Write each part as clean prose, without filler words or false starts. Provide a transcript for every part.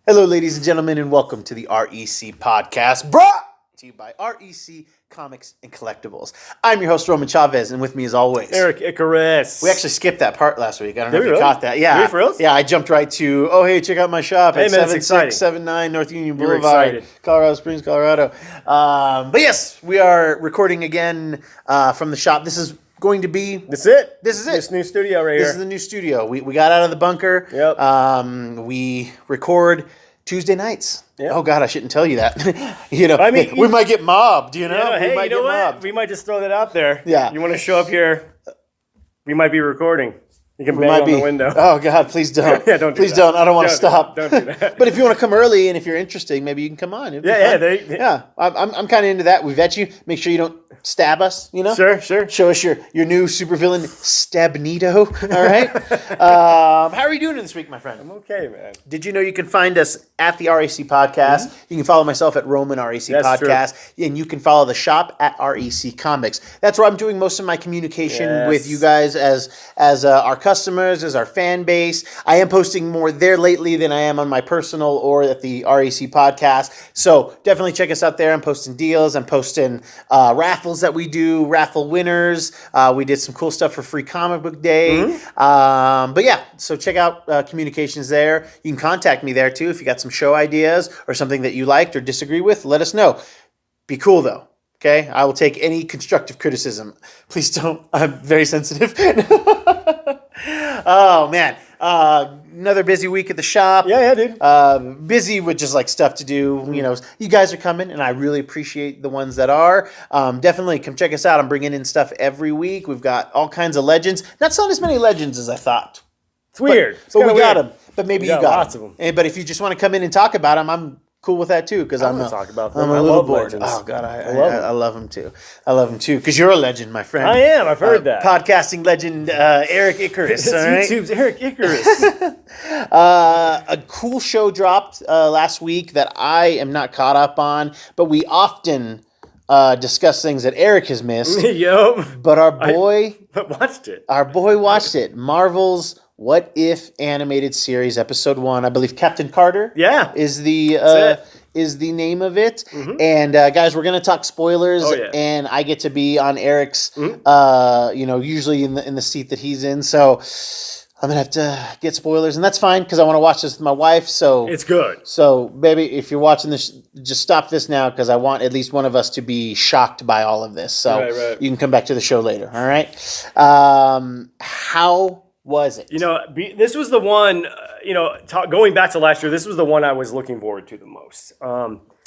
Hello, ladies and gentlemen, and welcome to the REC podcast, brought to you by REC Comics and Collectibles. I'm your host, Roman Chavez, and with me, as always, Erik Icarus. We actually skipped that part last week. I don't know if Did we you really? caught that. Yeah, Did we for reals? Yeah, I jumped right to, hey, check out my shop Hey, at man, it's exciting. 7679 North Union You were Boulevard, excited. Colorado Springs, Colorado. But yes, we are recording again from the shop. This is going to be... That's it. This is it. This new studio right This here. is the new studio. We got out of the bunker. Yep. We record Tuesday nights. Yep. Oh God, I shouldn't tell you that. I mean, we might get mobbed. You know, Yeah, we hey, might you know get what? mobbed. We might just throw that out there. Yeah. You want to show up here? We might be recording. You can We bang might on be. the window. Oh God, please don't. Yeah, don't do Please that. don't. I don't want to stop. Don't do that. But if you want to come early and if you're interested, maybe you can come on. It'd be Yeah, fun. yeah. I'm kind of into that. We vet you. Make sure you don't stab us. You know. Sure. Show us your new supervillain Stabnito. All right. How are you doing this week, my friend? I'm okay, man. Did you know you can find us at the REC Podcast? Mm-hmm. You can follow myself at Roman REC That's Podcast. And you can follow the shop at REC Comics. That's where I'm doing most of my communication Yes. with you guys as our customers, as our fan base. I am posting more there lately than I am on my personal or at the REC Podcast. So definitely check us out there. I'm posting deals. I'm posting raffles that we do, raffle winners. We did some cool stuff for Free Comic Book Day. Mm-hmm. But yeah, so check out communications there. You can contact me there too if you got some show ideas or something that you liked or disagree with. Let us know. Be cool though. Okay, I will take any constructive criticism. Please don't. I'm very sensitive. Oh man, another busy week at the shop. Yeah, dude. Busy with just like stuff to do. You know, you guys are coming, and I really appreciate the ones that are. Definitely come check us out. I'm bringing in stuff every week. We've got all kinds of legends. Not selling as many legends as I thought. It's weird. But we got them. But maybe you got got lots them. of 'em. But if you just want to come in and talk about them, I'm cool with that too. Because I'm wanna talk about I'm them. a I little love bored. legends. Oh God, I love 'em. I love them too. I love them too. Because you're a legend, my friend. I am. I've heard that. Podcasting legend Erik Icarus. It's all right? YouTube's Erik Icarus. A cool show dropped last week that I am not caught up on, but we often discuss things that Erik has missed. Yup. But our boy Watched it. watched it. Marvel's What If animated series, episode 1. I believe Captain Carter. Yeah. Is the That's is the name of it. And guys, we're gonna talk spoilers, Oh, yeah. and I get to be on Eric's, usually in the seat that he's in. So I'm gonna have to get spoilers, and that's fine because I want to watch this with my wife. So It's good. so, baby, if you're watching this, just stop this now because I want at least one of us to be shocked by all of this. So Right. you can come back to the show later. All right. How was it? This was the one, going back to last year, this was the one I was looking forward to the most.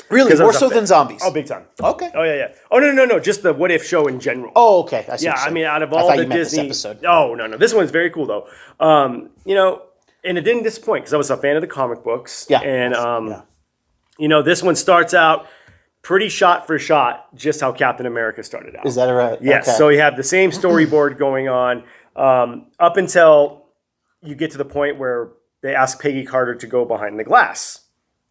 Really, 'cause I more was so a than zombies. Oh, big time. Okay. Oh, yeah. Oh, no. Just the What If show in general. Oh, okay. I see yeah, what you're I saying. mean, out of I all thought the you meant this Disney. episode. Oh, no. This one's very cool, though. And it didn't disappoint because I was a fan of the comic books. Yeah. And, Yeah. this one starts out pretty shot for shot, just how Captain America started out. Is that right? Yes. Okay. So you have the same storyboard going on up until you get to the point where they ask Peggy Carter to go behind the glass.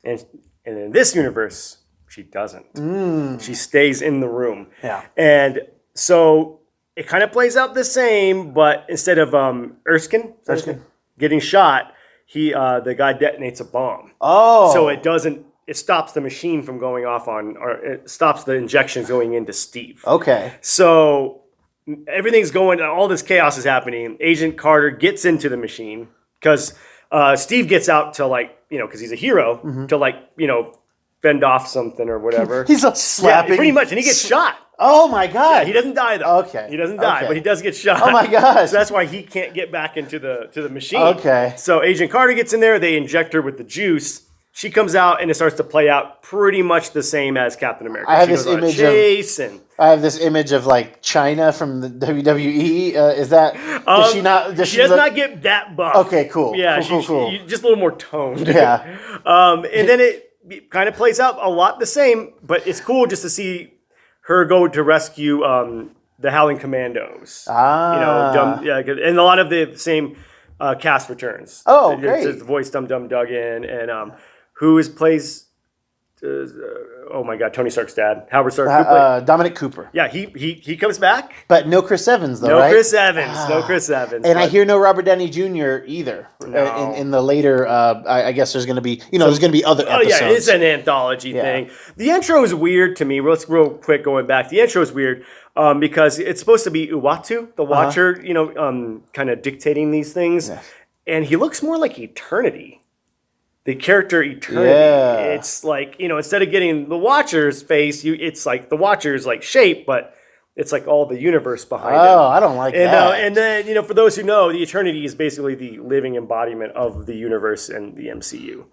And in this universe, she doesn't. She stays in the room. Yeah. And so it kind of plays out the same, but instead of Erskine getting shot, the guy detonates a bomb. Oh. So it stops the machine from going off or it stops the injections going into Steve. Okay. So everything's going, all this chaos is happening. Agent Carter gets into the machine because Steve gets out to because he's a hero, to fend off something or whatever. He's slapping. Yeah, pretty much, and he gets shot. Oh my God. He doesn't die though. Okay. He doesn't die, Okay. but he does get shot. Oh my gosh. So that's why he can't get back into the machine. Okay. So Agent Carter gets in there. They inject her with the juice. She comes out and it starts to play out pretty much the same as Captain America. I have She this goes on a image chase I have this image of like China from the WWE. Is that? Does she not? She does not get that buff. Okay, cool. Yeah, Cool. just a little more toned. Yeah. And then it kind of plays out a lot the same, but it's cool just to see her go to rescue the Howling Commandos. And a lot of the same cast returns. Oh, great. It's voice Dum Dum Duggan and plays oh my God, Tony Stark's dad, Howard Stark. Dominic Cooper. Yeah, he comes back. But no Chris Evans, though, No right? Chris Evans. No Chris Evans. And I hear no Robert Downey Jr. either. No. In the later, I guess there's going to be, there's going to be other episodes. Oh, yeah, it's an anthology thing. The intro is weird to me. Let's real quick going back. The intro is weird because it's supposed to be Uatu, the Watcher, kind of dictating these things. Yeah. And he looks more like Eternity. The character Eternity. Yeah. It's like, instead of getting the Watcher's face, it's like the Watcher's like shape, but it's like all the universe behind it. Oh, I don't like that. And then, for those who know, the Eternity is basically the living embodiment of the universe and the MCU.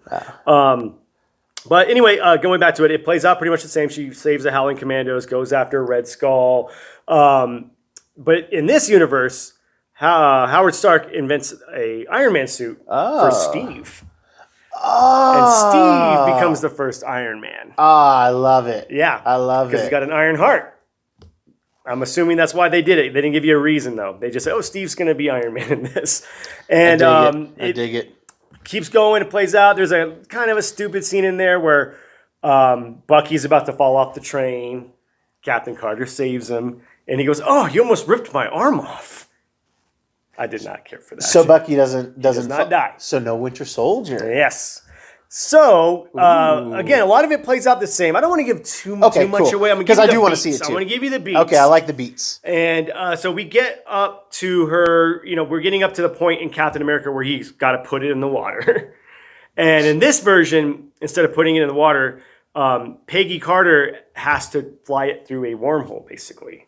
But anyway, going back to it, it plays out pretty much the same. She saves the Howling Commandos, goes after Red Skull. But in this universe, Howard Stark invents a Iron Man suit for Steve. And Steve becomes the first Iron Man. I love it. Yeah. I love it. Because he's got an iron heart. I'm assuming that's why they did it. They didn't give you a reason, though. They just said, Steve's going to be Iron Man in this. And I dig it. Keeps going. It plays out. There's a kind of a stupid scene in there where Bucky's about to fall off the train. Captain Carter saves him. And he goes, you almost ripped my arm off. I did not care for that. So Bucky does not die. So no Winter Soldier. Yes. So again, a lot of it plays out the same. I don't want to give too much away. Because I do want to see it too. I want to give you the beats. Okay, I like the beats. And so we get up to her. We're getting up to the point in Captain America where he's got to put it in the water. And in this version, instead of putting it in the water, Peggy Carter has to fly it through a wormhole, basically.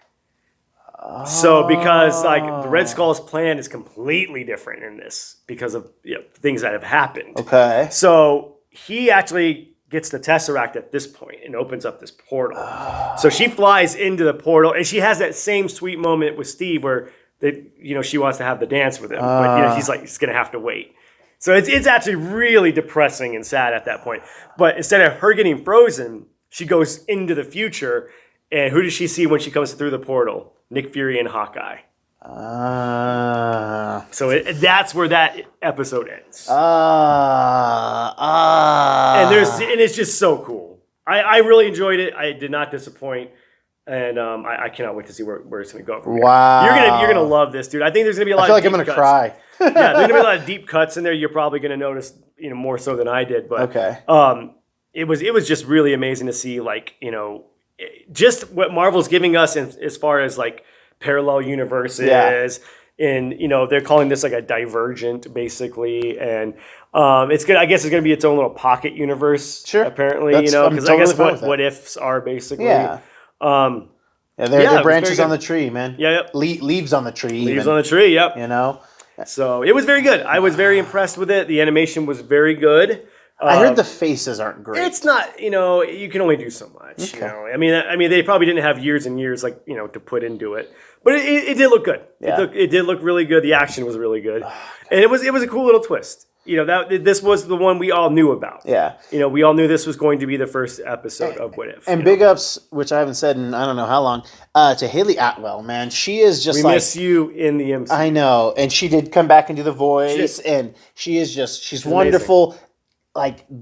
So because the Red Skull's plan is completely different in this because of things that have happened. Okay. So he actually gets the Tesseract at this point and opens up this portal. So she flies into the portal and she has that same sweet moment with Steve where she wants to have the dance with him, but he's going to have to wait. So it's actually really depressing and sad at that point. But instead of her getting frozen, she goes into the future. And who does she see when she comes through the portal? Nick Fury and Hawkeye. So that's where that episode ends. And it's just so cool. I really enjoyed it. I did not disappoint. And I cannot wait to see where it's going to go from here. Wow. You're gonna love this, dude. I think there's going to be a lot of deep cuts. I feel like I'm going to cry. Yeah, there's going to be a lot of deep cuts in there. You're probably going to notice, more so than I did. But okay. It was just really amazing to see, just what Marvel's giving us as far as parallel universes. Yeah. And they're calling this a divergent, basically, and it's good. I guess it's going to be its own little pocket universe. Sure. Apparently, because I guess what ifs are basically. Yeah. They're branches on the tree, man. Yeah. Yep. Leaves on the tree. Leaves on the tree. Yep. So it was very good. I was very impressed with it. The animation was very good. I heard the faces aren't great. It's not, you can only do so much. Okay. I mean, they probably didn't have years and years to put into it, but it did look good. Yeah. It did look really good. The action was really good, and it was a cool little twist. This was the one we all knew about. Yeah. We all knew this was going to be the first episode of What If. And big ups, which I haven't said in I don't know how long, to Haley Atwell, man. She is just we miss you in the MCU. I know, and she did come back and do the voice, and she's wonderful. Amazing.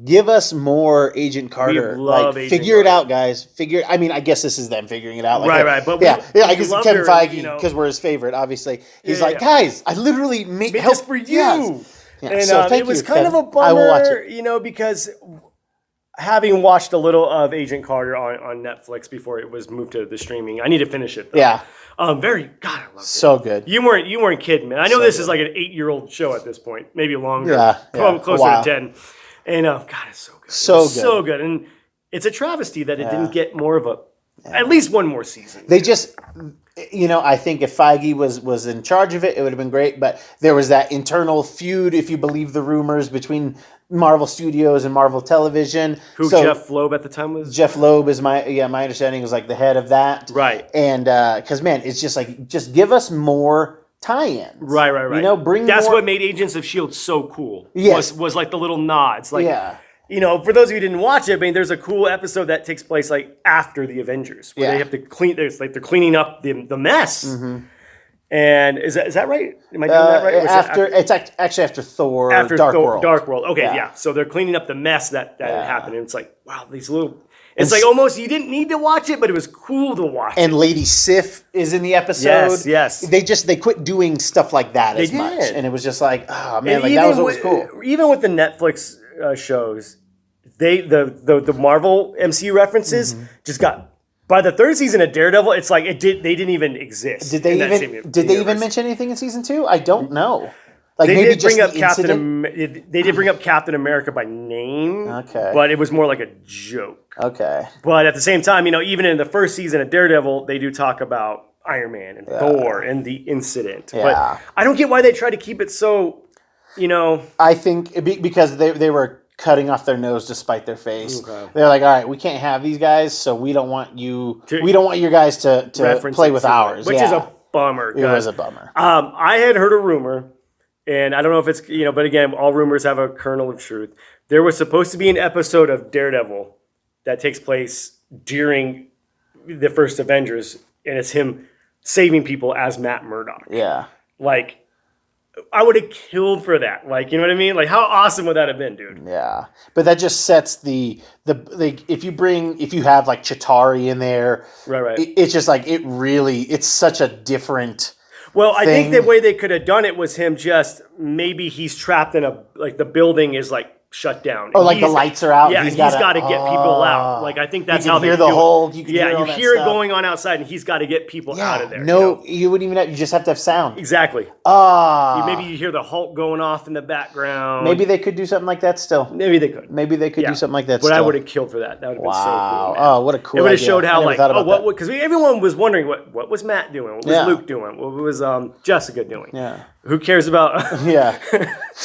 Give us more Agent Carter. We love Agent figure Carter. it out, guys. I mean, I guess this is them figuring it out. Right. But I guess Kevin Feige, because we're his favorite, obviously. He's guys, I literally made this for you. Yes. Yeah. And so it was kind of a bummer, I will watch it. Because having watched a little of Agent Carter on Netflix before it was moved to the streaming, I need to finish it, though. Yeah. I loved it. So good. You weren't kidding, man. I know this is an 8-year-old show at this point, maybe longer. Yeah. Closer to 10. And it's so good. So good. And it's a travesty that it didn't get more of at least one more season. They just, I think if Feige was in charge of it, it would have been great. But there was that internal feud, if you believe the rumors, between Marvel Studios and Marvel Television. Jeff Loeb at the time was? Jeff Loeb is my understanding was the head of that. Right. And because, man, it's just give us more tie-ins. Right. Bring That's more. what made Agents of S.H.I.E.L.D. so cool. Yes. Was the little nods. For those of you who didn't watch it, I mean, there's a cool episode that takes place after the Avengers, where they have to clean. They're cleaning up the mess, And is that right? Am I doing that right? It's actually after Thor, Dark World. Okay, yeah. So they're cleaning up the mess that had happened. And it's like, wow, these little... It's like almost you didn't need to watch it, but it was cool to watch. And Lady Sif is in the episode. Yes. They quit doing stuff like that as much. And it was just like, oh man, like that was always cool. Even with the Netflix shows, the Marvel MCU references just got... By the third season of Daredevil, it's like they didn't even exist. Did they even mention anything in season 2? I don't know. Like they did bring up They did bring up Captain America by name. Okay. But it was more like a joke. Okay. But at the same time, even in the first season of Daredevil, they do talk about Iron Man and Thor and the incident. Yeah. But I don't get why they try to keep it so, I think because they were cutting off their nose to spite their face. Okay. They're like, all right, we can't have these guys, so we don't want your guys to play with ours. Which is a bummer. It was a bummer. I had heard a rumor, and I don't know if it's, but again, all rumors have a kernel of truth. There was supposed to be an episode of Daredevil that takes place during the first Avengers, and it's him saving people as Matt Murdock. Yeah. Like, I would have killed for that. Like, you know what I mean? Like, how awesome would that have been, dude? Yeah. But that just sets if you have like Chitauri in there, right. It's just like it's such a different Well, I think the way they could have done it was him just maybe he's trapped in the building is like shut down. Oh, like the lights are out. Yeah, he's got to get people out. Like I think that's how they hear the whole. You hear it going on outside, and he's got to get people out of there. No, you wouldn't even. You just have to have sound. Exactly. Maybe you hear the Hulk going off in the background. Maybe they could do something like that still. Maybe they could. Maybe they could do something like that. But I would have killed for that. That would have been so cool. Man. Oh, what a cool! It would have showed how because everyone was wondering what was Matt doing, what was Luke doing, what was Jessica doing. Yeah. Who cares about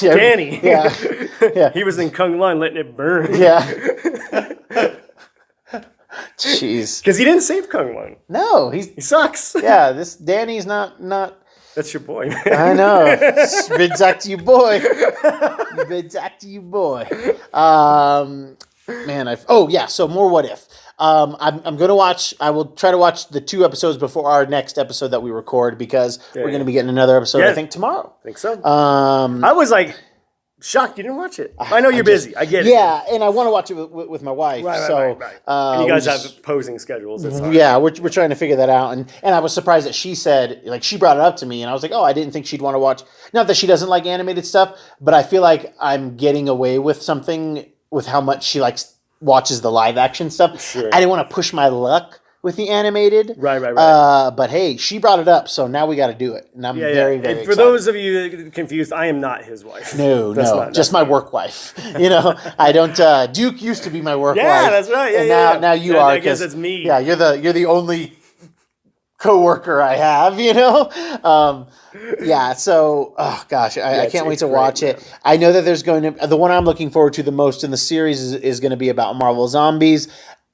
Danny? Yeah. He was in Kung Lun letting it burn. Yeah. Jeez. Because he didn't save Kung Lun. No, he sucks. Yeah, this Danny's not. That's your boy, man. I know. Bids back to you, boy. Bids back to you, boy. So more What If. I'm going to watch. I will try to watch the 2 episodes before our next episode that we record because we're going to be getting another episode. I think tomorrow. I think so. I was like shocked you didn't watch it. I know you're busy. I get it. Yeah, and I want to watch it with my wife. Right. And you guys have opposing schedules. We're trying to figure that out. And I was surprised that she said, like, she brought it up to me, and I was like, oh, I didn't think she'd want to watch. Not that she doesn't like animated stuff, but I feel like I'm getting away with something with how much she watches the live action stuff. Sure. I didn't want to push my luck with the animated. Right. But hey, she brought it up, so now we got to do it. And I'm very excited. For those of you confused, I am not his wife. No, just my work wife. I don't. Duke used to be my work wife. Yeah, that's right. And now you are. I guess it's me. Yeah, you're the only coworker I have. So oh gosh, I can't wait to watch it. I know that there's going to the one I'm looking forward to the most in the series is going to be about Marvel Zombies.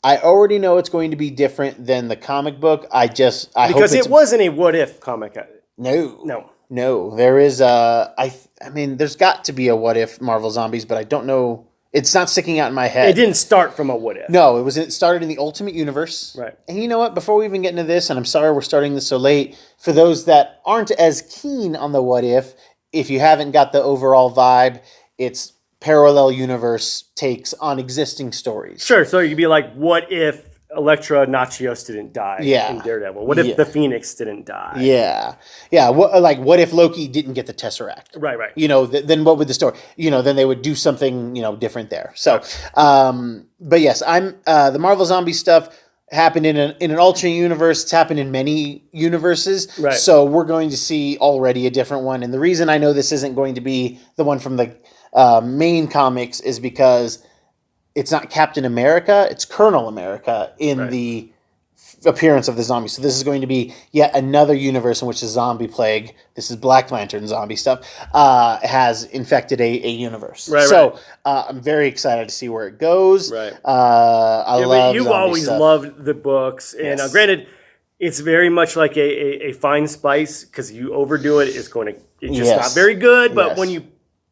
I already know it's going to be different than the comic book. Because it wasn't a What If comic. No. There is there's got to be a What If Marvel Zombies, but I don't know. It's not sticking out in my head. It didn't start from a What If. No, it started in the Ultimate Universe. Right. And you know what? Before we even get into this, and I'm sorry we're starting this so late, for those that aren't as keen on the What if you haven't got the overall vibe, it's parallel universe takes on existing stories. Sure. So you'd be like, what if Elektra Nachios didn't die in Daredevil? What if the Phoenix didn't die? Yeah. What if Loki didn't get the Tesseract? Right. Then what would the story? Then they would do something different there. So, but yes, I'm the Marvel Zombie stuff happened in an alternate universe. It's happened in many universes. Right. So we're going to see already a different one. And the reason I know this isn't going to be the one from the main comics is because it's not Captain America, it's Colonel America in the appearance of the zombies. So this is going to be yet another universe in which the zombie plague, this is Black Lantern zombie stuff, has infected a universe. Right. I'm very excited to see where it goes. Right. You've always stuff. Loved the books. And granted, it's very much like a fine spice because you overdo it, it's just not very good. But when you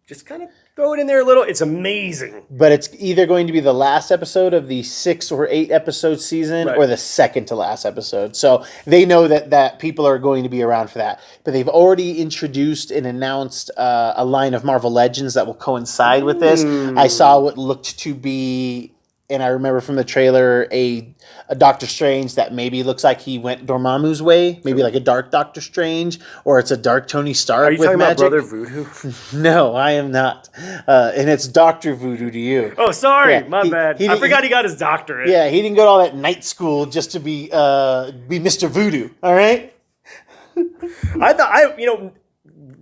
just kind of throw it in there a little. It's amazing. But it's either going to be the last episode of the 6 or 8 episode season or the second to last episode. So they know that people are going to be around for that. But they've already introduced and announced a line of Marvel Legends that will coincide with this. I saw what looked to be, and I remember from the trailer, a Doctor Strange that maybe looks like he went Dormammu's way. Maybe like a dark Doctor Strange, or it's a dark Tony Stark. Are you with talking magic. about Brother Voodoo? No, I am not. And it's Dr. Voodoo to you. Oh, sorry. Yeah, My bad. I forgot he got his doctorate. Yeah, he didn't go to all that night school just to be Mr. Voodoo, all right?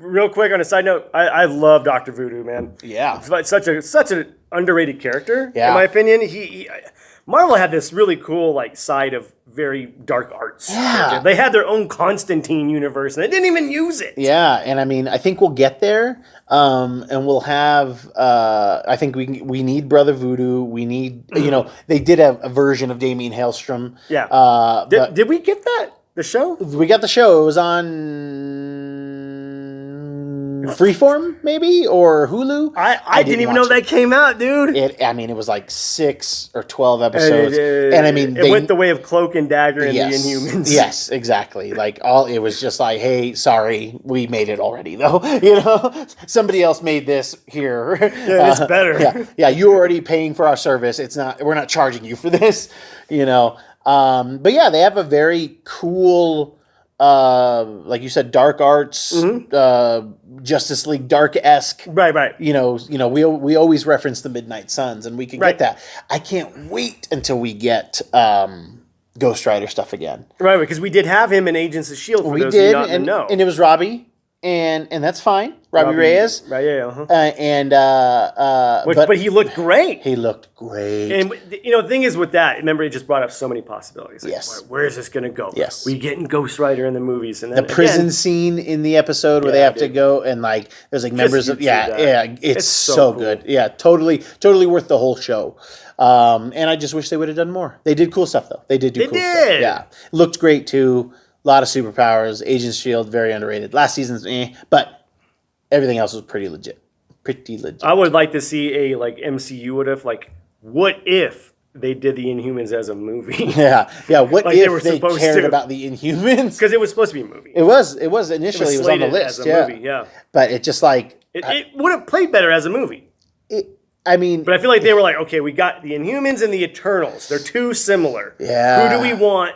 Real quick on a side note, I love Dr. Voodoo, man. Yeah. It's like such an underrated character, Yeah. in my opinion. Marvel had this really cool like side of very dark arts. Yeah. They had their own Constantine universe, and they didn't even use it. Yeah, and I mean, I think we'll get there, and we'll have. I think we need Brother Voodoo. We need, they did a version of Damien Hailstrom. Yeah. Did we get that? The show? We got the show. It was on Freeform, maybe, or Hulu. I didn't even know that came out, dude. It was like 6 or 12 episodes, and I mean, it went the way of Cloak and Dagger and the Inhumans. Yes, exactly. It was just like, hey, sorry, we made it already, though. Somebody else made this here. Yeah, it's better. Yeah, you're already paying for our service. We're not charging you for this. But yeah, they have a very cool, like you said, dark arts, Justice League dark-esque. Right. We always reference the Midnight Suns, and we can get that. I can't wait until we get Ghost Rider stuff again. Right, because we did have him in Agents of S.H.I.E.L.D. for We those did, who don't know. and it was Robbie, and that's fine. Robbie Reyes. Right, yeah. But he looked great. He looked great. And the thing is with that, remember, it just brought up so many possibilities. Like, Yes. where is this going to go? Yes. We getting Ghost Rider in the movies, and then The prison scene in the episode where they have to go and there's members of it's so cool. good. Yeah, totally worth the whole show. And I just wish they would have done more. They did cool stuff though. They did cool stuff. Yeah, looked great too. A lot of superpowers. Agents of S.H.I.E.L.D. very underrated. Last season's but everything else was pretty legit. I would like to see a MCU what if they did the Inhumans as a movie? Yeah. What Like if they supposed cared to. about the Inhumans? Because it was supposed to be a movie. It was initially. It was on the slated list. as a movie, yeah. But it just It would have played better as a movie. I mean, But I feel like they were like, okay, we got the Inhumans and the Eternals. They're too similar. Yeah. Who do we want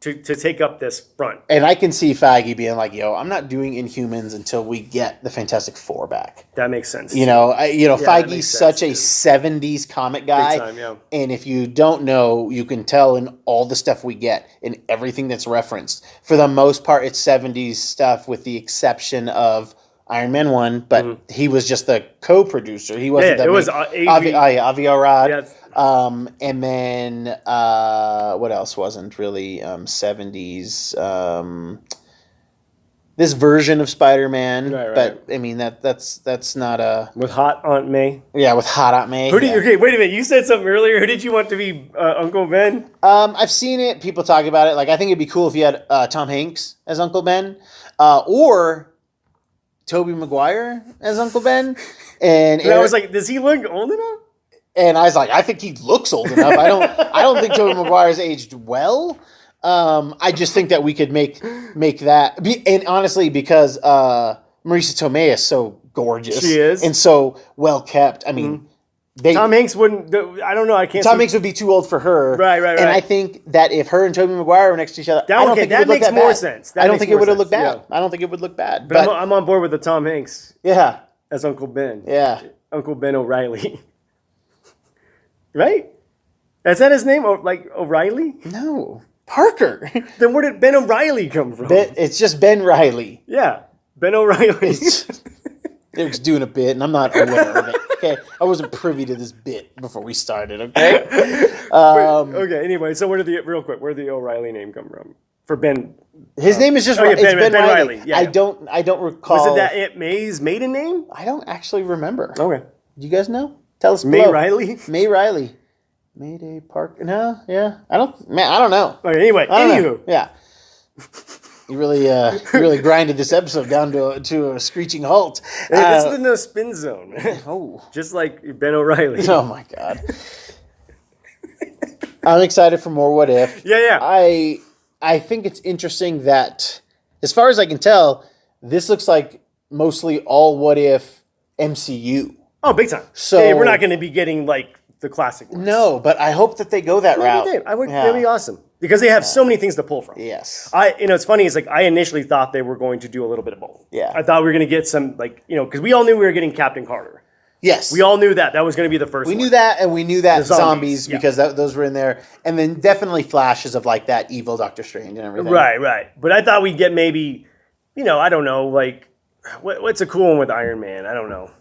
to take up this front? and I can see Feige being like, "Yo, I'm not doing Inhumans until we get the Fantastic Four back." That makes sense. Feige's makes such sense, a '70s comic guy, Big time, yeah. and if you don't know, you can tell in all the stuff we get and everything that's referenced. For the most part, it's '70s stuff, with the exception of Iron Man 1, but he was just the co-producer. He wasn't. it was Avi Arad. Yeah. And then what else wasn't really 70s? This version of Spider-Man, Right. but I mean that's not a With Hot Aunt May. with Hot Aunt May. Okay, wait a minute. You said something earlier. Who did you want to be Uncle Ben? I've seen it. People talk about it. I think it'd be cool if you had Tom Hanks as Uncle Ben, or Tobey Maguire as Uncle Ben. And I was like, does he look old enough? And I was like, I think he looks old enough. I don't think Tobey Maguire's aged well. I just think that we could make that and honestly, because Marisa Tomei is so gorgeous. She is. And so well kept. I mean, Tom Hanks wouldn't. I don't know. I can't. Tom Hanks would be too old for her. Right. And I think that if her and Tobey Maguire were next to each other, I don't think it would look makes that more bad. sense. I don't think it would have looked bad. Yeah. I don't think it would look bad. But I'm on board with the Tom Hanks yeah, as Uncle Ben. yeah. Uncle Ben O'Reilly. Right? Is that his name? O'Reilly? No, Parker. Then where did Ben O'Reilly come from? It's just Ben Riley. Yeah, Ben O'Reilly. Eric's doing a bit, and I'm not aware of it. Okay, I wasn't privy to this bit before we started. Okay. Okay. Anyway, so where did the O'Reilly name come from? For Ben. His name is just Ben Ben Riley. Riley. Yeah, I don't recall. Was it that Aunt May's maiden name? I don't actually remember. Okay. Do you guys know? Tell us May below. Riley. May Riley. Mayday Park. No, yeah. I don't know. Okay. Anyway, I don't anywho. know. Yeah. You really grinded this episode down to a screeching halt. Hey, this is the no spin zone, man. Oh, Just like Ben O'Reilly. oh my God. I'm excited for more What If. Yeah. I think it's interesting that, as far as I can tell, this looks like mostly all What If MCU. Oh, big time. So hey, we're not going to be getting like the classic ones. No, but I hope that they go that route. That'd be awesome because they have so many things to pull from. Yes. It's funny. It's like I initially thought they were going to do a little bit of both. Yeah. I thought we were going to get some because we all knew we were getting Captain Carter. Yes. We all knew that was going to be the first. We one. knew that, and we knew that The zombies, because those were in there, and then definitely flashes of like that evil Doctor Strange and everything. Right. But I thought we'd get maybe, I don't know, like what's a cool one with Iron Man? I don't know.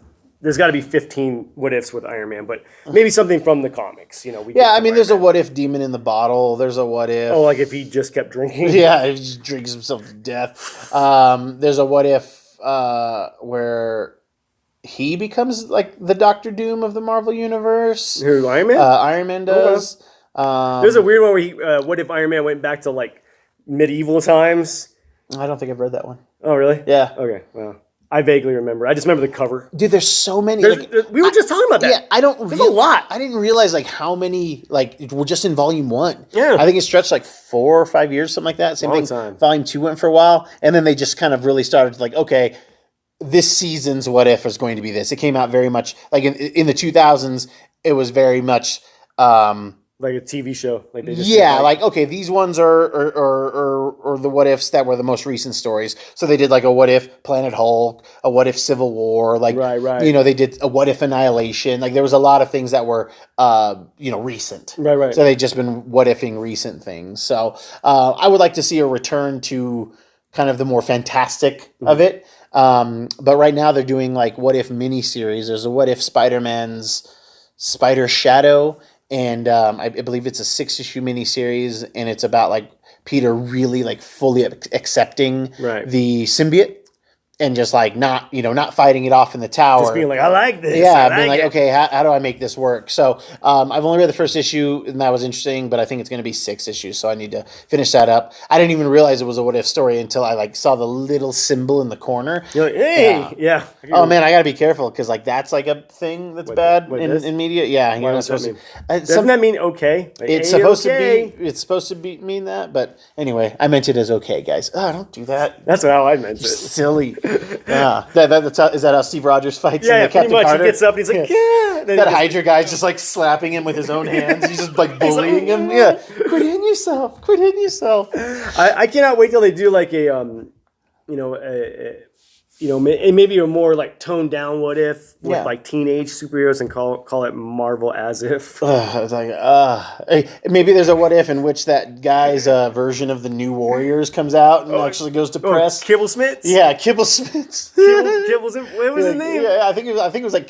There's got to be 15 what ifs with Iron Man, but maybe something from the comics. There's a what if demon in the bottle. There's a what if. Oh, like if he just kept drinking. Yeah, if he just drinks himself to death. There's a what if where he becomes like the Doctor Doom of the Marvel universe. Who, Iron Man? Iron Man does. There's a weird one where he, what if Iron Man went back to like medieval times? I don't think I've read that one. Oh, really? Yeah. Okay. Well, I vaguely remember. I just remember the cover. Dude, there's so many. We were just talking about that. Yeah, There's a lot. I didn't realize like how many were just in volume 1. Yeah. I think it stretched like 4 or 5 years, something like that. Same Long thing. time. Volume 2 went for a while, and then they just kind of really started to like, okay, this season's What If is going to be this. It came out very much like in the 2000s. It was very much like a TV show. Like they just okay, these ones are the What Ifs that were the most recent stories. So they did like a What If Planet Hulk, a What If Civil War, like right. They did a What If Annihilation. Like there was a lot of things that were recent. Right. So they just been what ifing recent things. So I would like to see a return to kind of the more fantastic of it. But right now they're doing like What If miniseries. There's a What If Spider-Man's Spider Shadow. And I believe it's a 6-issue miniseries, and it's about like Peter really like fully accepting the symbiote, and just like not fighting it off in the tower. Just being like, I like this. Yeah, being like, okay, how do I make this work? So I've only read the first issue, and that was interesting, but I think it's going to be 6 issues, so I need to finish that up. I didn't even realize it was a What If story until I like saw the little symbol in the corner. You're like, hey, yeah. Oh man, I got to be careful because like that's like a thing that's bad in media. Yeah, What does that mean? Doesn't Doesn't that mean okay? Like, it's supposed to be. It's supposed to mean that, but anyway, I meant it as okay, guys. Oh, don't do that. That's how I meant it. Silly. Yeah. Is that how Steve Rogers fights? Yeah, in the pretty Captain much. Carter? He gets up and he's like, yeah. That Hydra guy's just like slapping him with his own hands. He's just like bullying him. Yeah. Quit hitting yourself. Quit hitting yourself. I cannot wait till they do like maybe a more like toned down What If with like teenage superheroes and call it Marvel As If. It's like, maybe there's a What If in which that guy's version of the New Warriors comes out and actually goes to press. Kibble Smits? Yeah, Kibble Smits. What was his name? Yeah, I think it was like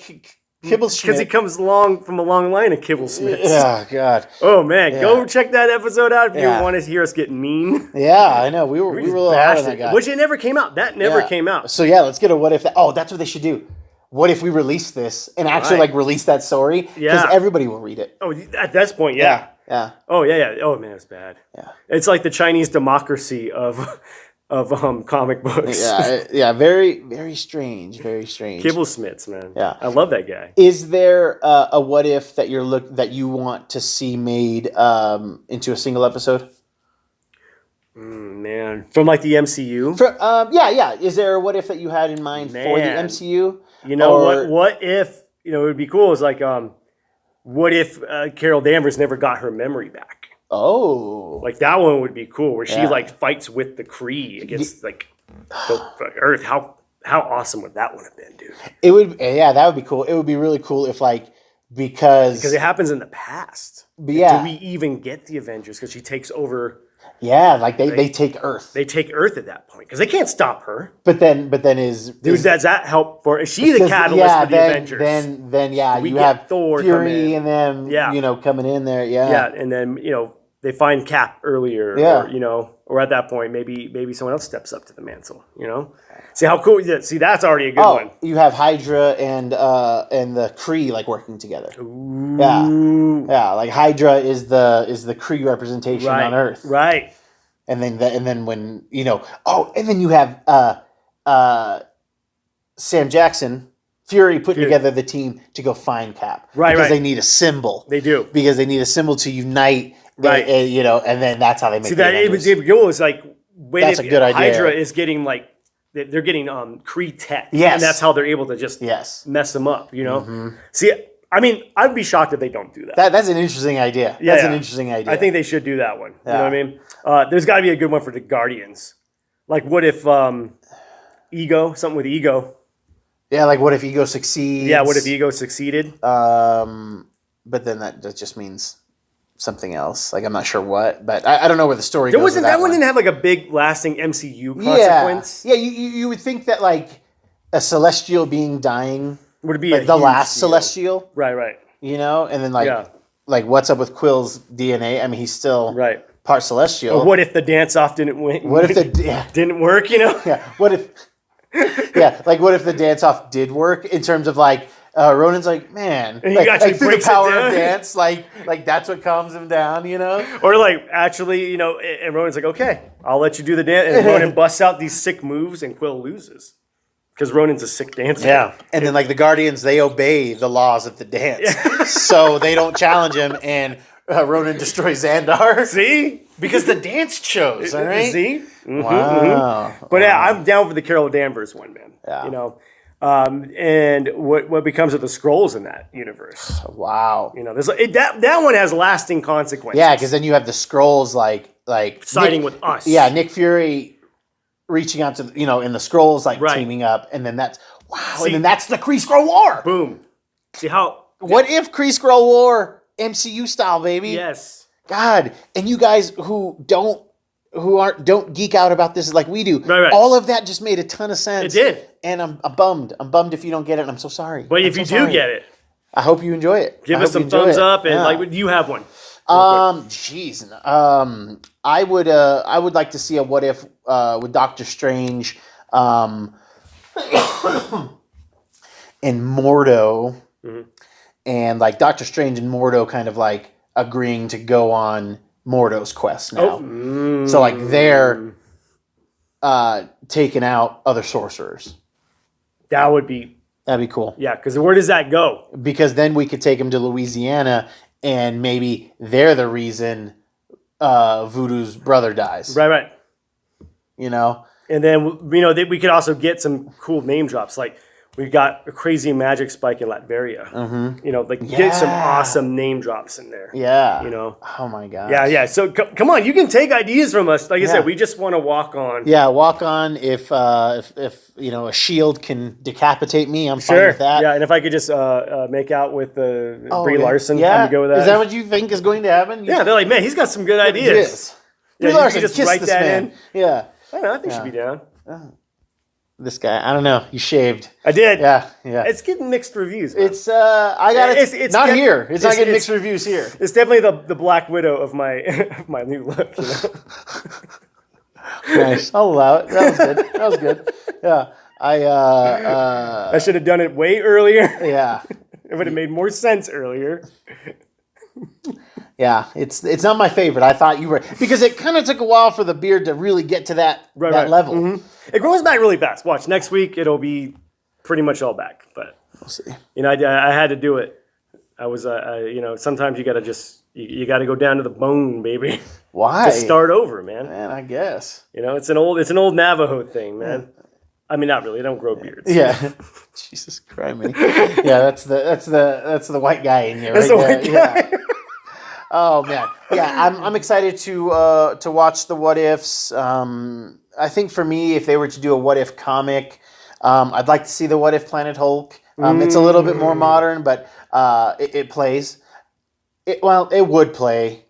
Kibble Smits. Because he comes from a long line of Kibble Smits. Yeah, God. Oh man, go check that episode out if you want to hear us get mean. Yeah, I know. We were a little hard on that guy. Which it never came out. That never came out. So yeah, let's get a What If. That's what they should do. What if we release this and actually like release that story? Because everybody will read it. Oh, at this point, yeah. Oh yeah. Oh man, it's bad. Yeah. It's like the Chinese democracy of comic books. Yeah. Very, very strange. Very strange. Kibble Smits, man. Yeah. I love that guy. Is there a What If that that you want to see made into a single episode? Man, from like the MCU. Is there a What If that you had in mind for the MCU? You know what if it would be cool is like what if Carol Danvers never got her memory back? Oh, like that one would be cool where she like fights with the Kree against like the Earth. How awesome would that one have been, dude? It would. Yeah, that would be cool. It would be really cool if like because it happens in the past. Yeah. Do we even get the Avengers because she takes over? Yeah, like they take Earth. They take Earth at that point because they can't stop her. But then does that help for? Is she the catalyst for the Avengers? Then you have Thor, Fury, and then coming in there. Yeah, and then they find Cap earlier. Or at that point maybe someone else steps up to the mantle. See how cool? See, that's already a good one. You have Hydra and the Kree like working together. Ooh. Yeah. Like Hydra is the Kree representation on Earth. Right. And then when and then you have Sam Jackson, Fury putting together the team to go find Cap, because they need a symbol. They do, because they need a symbol to unite. Right. And then that's how they make. See, that David Gould is like, that's a good idea. Hydra is getting like, they're getting Kree tech, yes, and that's how they're able to just mess them up. See, I mean, I'd be shocked if they don't do that. That's an interesting idea. That's an interesting idea. I think they should do that one. You know what I mean? There's got to be a good one for the Guardians. Like, what if something with Ego? Yeah, like what if Ego succeeds? Yeah, what if Ego succeeded? But then that just means something else. Like, I'm not sure what, but I don't know where the story goes. That one didn't have like a big lasting MCU consequence. Yeah, you would think that like a celestial being dying would be like the last deal. Celestial. Right. And then like what's up with Quill's DNA? I mean, he's still part celestial. Or what if the dance off didn't win? What if didn't work, Yeah. What if what if the dance off did work in terms of like Ronan's like, man, like through the power of dance, like that's what calms him down, Or like actually, and Ronan's like, okay, I'll let you do the dance, and Ronan busts out these sick moves, and Quill loses because Ronan's a sick dancer. Yeah, and then like the Guardians, they obey the laws of the dance, so they don't challenge him, and Ronan destroys Xandar. See, because the dance shows, all right. See, wow. But I'm down for the Carol Danvers one, man. Yeah. And what becomes of the Skrulls in that universe? Wow. There's that one has lasting consequences. Yeah, because then you have the Skrulls like siding with us. Yeah, Nick Fury reaching out to and the Skrulls teaming up, and then that's and then that's the Kree Skrull War. Boom. See how? What if Kree Skrull War MCU style, baby? Yes. God, and you guys who don't geek out about this like we do. Right. All of that just made a ton of sense. It did. And I'm bummed. I'm bummed if you don't get it, and I'm so sorry. But if you do get it, I hope you enjoy it. Give us some thumbs up, and you have one. I would like to see a what if with Doctor Strange and Mordo, and like Doctor Strange and Mordo kind of like agreeing to go on Mordo's quest now. So like they're taking out other sorcerers. That'd be cool. Yeah, because where does that go? Because then we could take them to Louisiana, and maybe they're the reason Voodoo's brother dies. Right. And then we could also get some cool name drops. Like we've got a crazy magic spike in Latveria. Get some awesome name drops in there. Yeah. Oh my god. Yeah. So come on, you can take ideas from us. Like I said, we just want to walk on. Yeah, walk on. If a shield can decapitate me, I'm fine with that. Yeah, and if I could just make out with Brie Larson, I'm go with that. Is that what you think is going to happen? Yeah, they're like, man, he's got some good ideas. Yes. Brie Larson, just write that in. Yeah. I don't know. I think she'd be down. This guy, I don't know. You shaved. I did. Yeah. It's getting mixed reviews. Man. It's I got it. It's not here. It's not getting mixed reviews here. It's definitely the Black Widow of my of my new look. Nice. I'll allow it. That was good. Yeah. I should have done it way earlier. Yeah. It would have made more sense earlier. Yeah, it's not my favorite. I thought you were, because it kind of took a while for the beard to really get to that level. Mm-hmm. It grows back really fast. Watch, next week it'll be pretty much all back. But we'll see. I had to do it. I was sometimes you gotta you gotta go down to the bone, baby. Why? Just start over, man. Man, I guess. It's an old Navajo thing, man. I mean, not really. They don't grow beards. Yeah. Jesus Christ. Yeah, that's the white guy in here. That's right the there. white guy. Yeah. Oh man, yeah, I'm excited to watch the what ifs. I think for me, if they were to do a what if comic, I'd like to see the What If Planet Hulk. It's a little bit more modern, but it plays. It would play,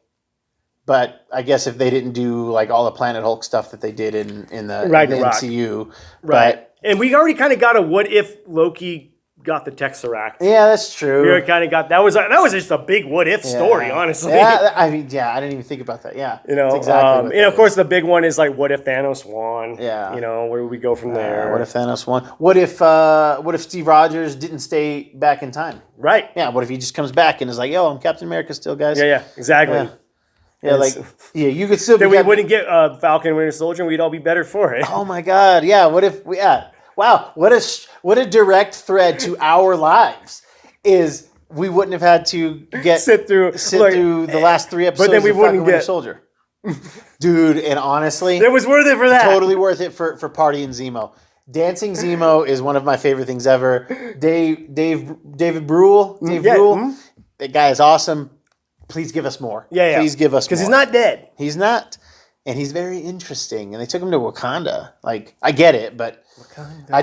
but I guess if they didn't do like all the Planet Hulk stuff that they did in the MCU, right? And we already kind of got a what if Loki got the Tesseract. Yeah, that's true. We kind of got that was just a big what if story, honestly. Yeah, I didn't even think about that. Yeah, that's exactly. And of course, the big one is like, what if Thanos won? Yeah, where do we go from there? What if Thanos won? What if Steve Rogers didn't stay back in time? Right. Yeah. What if he just comes back and is like, "Yo, I'm Captain America still, guys." Yeah, exactly. Yeah, like you could still. Then we wouldn't get Falcon and Winter Soldier, and we'd all be better for it. Oh my God! Yeah, what if? Yeah, wow! What a direct thread to our lives is. We wouldn't have had to sit through the last 3 episodes. But then we wouldn't Winter Soldier, dude. And honestly, it was worth it for that. Totally worth it for Party and Zemo. Dancing Zemo is one of my favorite things ever. David Brule, that guy is awesome. Please give us more. Yeah. Please give us more. Because he's not dead. He's not. And he's very interesting. And they took him to Wakanda. Like, I get it, but I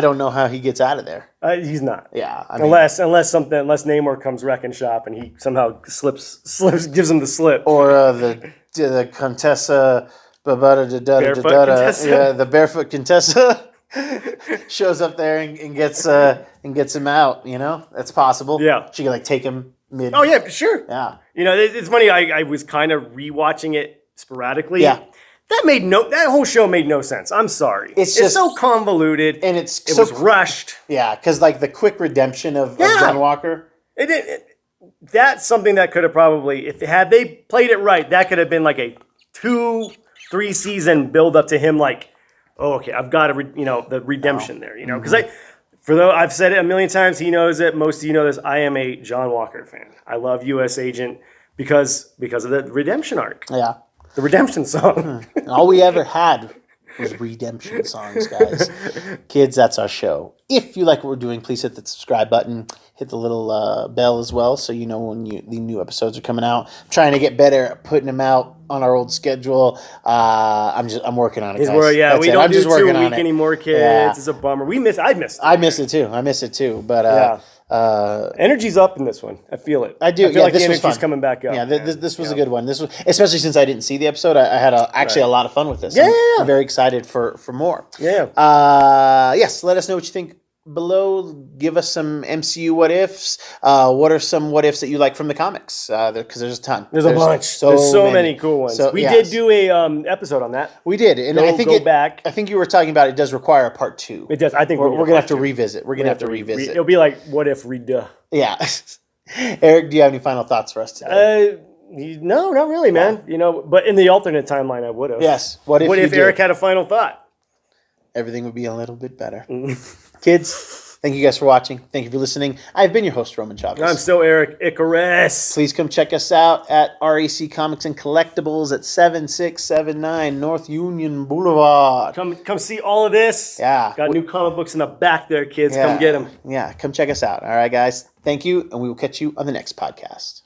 don't know how he gets out of there. He's not. Yeah. Unless Namor comes wrecking shop and he somehow slips, gives him the slip. Or the Contessa, Barefoot Contessa. Yeah, the Barefoot Contessa shows up there and gets him out. You know, that's possible. Yeah. She could take him mid. Oh yeah, sure. Yeah. It's funny. I was kind of rewatching it sporadically. Yeah. That whole show made no sense. I'm sorry. It's just so convoluted and it was rushed. Yeah, because the quick redemption of John Walker. That's something that could have probably, had they played it right, that could have been like a 2-3 season build up to him. Okay, I've got the redemption there. Because I've said it a million times. He knows it. Most of you know this. I am a John Walker fan. I love U.S. Agent because of the redemption arc. Yeah. The redemption song. All we ever had was redemption songs, guys. Kids, that's our show. If you like what we're doing, please hit the subscribe button. Hit the little bell as well so you know when the new episodes are coming out. I'm trying to get better at putting them out on our old schedule. I'm working on it, guys. We don't do 2 a week anymore, kids. Yeah. It's a bummer. I missed it. I miss it too. But energy's up in this one. I feel it. I do. I feel like the energy's coming back up. Yeah, this was a good one. This was, especially since I didn't see the episode. I had a lot of fun with this. Yeah. I'm very excited for more. Yeah. Yes. Let us know what you think below. Give us some MCU what ifs. What are some what ifs that you like from the comics? Because there's a ton. There's a bunch. There's so many cool ones. We did do a episode on that. We did, and I think you were talking about it does require a part 2. It does. I think we're gonna have to revisit. We're gonna have to revisit. It'll be like what if reduh. Yeah. Eric, do you have any final thoughts for us today? No, not really, man. But in the alternate timeline, I would have. Yes. What if Eric had a final thought? Everything would be a little bit better. Kids, thank you guys for watching. Thank you for listening. I've been your host, Roman Chavez. I'm still Eric Icarus. Please come check us out at REC Comics and Collectibles at 7679 North Union Boulevard. Come see all of this. Yeah. Got new comic books in the back there, kids. Yeah. Come get them. Yeah, come check us out. All right, guys. Thank you, and we will catch you on the next podcast.